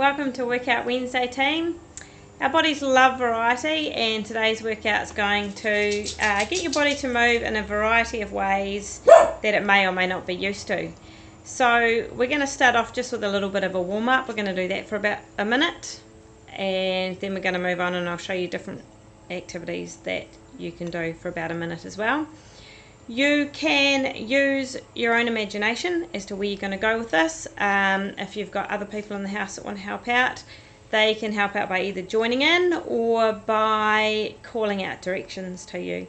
Welcome to Workout Wednesday team. Our bodies love variety, and today's workout is going to get your body to move in a variety of ways that it may or may not be used to. So we're going to start off just with a little bit of a warm-up. We're going to do that for about a minute, and then we're going to move on and I'll show you different activities that you can do for about a minute as well. You can use your own imagination as to where you're going to go with this. If you've got other people in the house that want to help out, they can help out by either joining in or by calling out directions to you.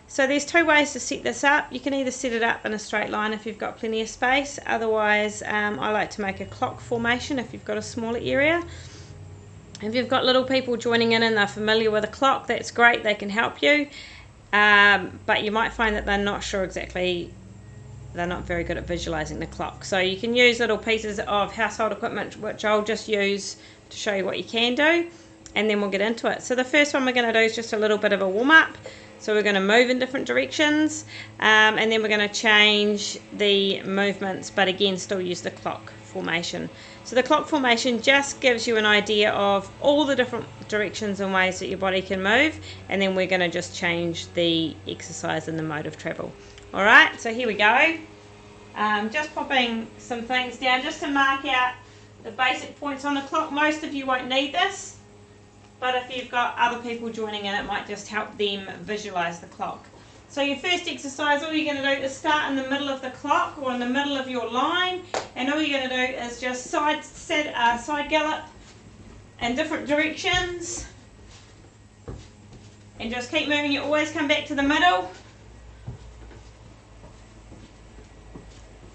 So there's two ways to set this up. You can either set it up in a straight line if you've got plenty of space. Otherwise, I like to make a clock formation if you've got a smaller area. If you've got little people joining in and they're familiar with a clock, that's great, they can help you. But you might find that they're not very good at visualizing the clock. So you can use little pieces of household equipment, which I'll just use to show you what you can do, and then we'll get into it. So the first one we're going to do is just a little bit of a warm-up. So we're going to move in different directions, and then we're going to change the movements, but again still use the clock formation. So the clock formation just gives you an idea of all the different directions and ways that your body can move, and then we're going to just change the exercise and the mode of travel. Alright, so here we go. Just popping some things down just to mark out the basic points on the clock. Most of you won't need this, but if you've got other people joining in, it might just help them visualize the clock. So your first exercise, all you're going to do is start in the middle of the clock or in the middle of your line, and all you're going to do is just side gallop in different directions, and just keep moving. You always come back to the middle.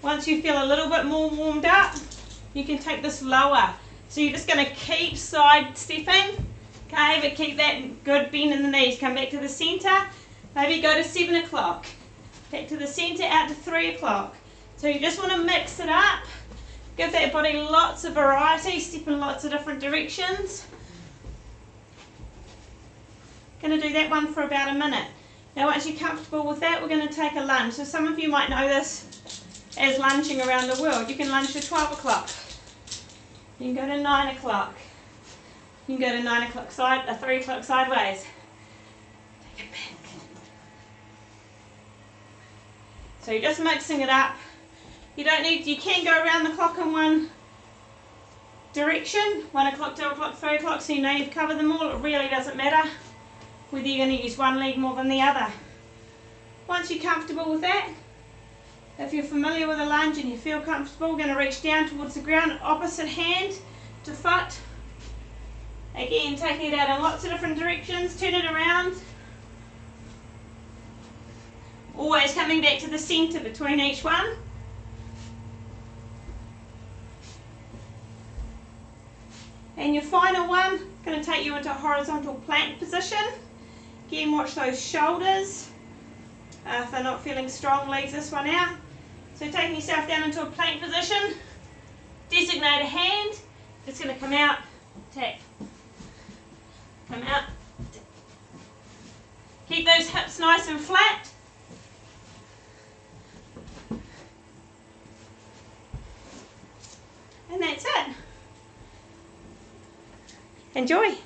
Once you feel a little bit more warmed up, you can take this lower. So you're just going to keep side stepping, okay, but keep that good bend in the knees. Come back to the center. Maybe go to 7 o'clock, back to the centre, out to 3 o'clock. So you just want to mix it up, give that body lots of variety, step in lots of different directions. Going to do that one for about a minute. Now once you're comfortable with that, we're going to take a lunge. So some of you might know this as lunging around the world. You can lunge to 12 o'clock. You can go to 9 o'clock. You can go to 9 o'clock 3 o'clock sideways. Take it back. So you're just mixing it up. You can go around the clock in one direction, 1 o'clock, 2 o'clock, 3 o'clock, so you know you've covered them all. It really doesn't matter whether you're going to use one leg more than the other. Once you're comfortable with that, if you're familiar with a lunge and you feel comfortable, we're going to reach down towards the ground, opposite hand to foot. Again, taking it out in lots of different directions, turn it around. Always coming back to the centre between each one. And your final one, going to take you into a horizontal plank position. Again, watch those shoulders. If they're not feeling strong, leave this one out. So taking yourself down into a plank position, designate a hand, it's going to come out, tap, come out. Tap. Keep those hips nice and flat. And that's it. Enjoy.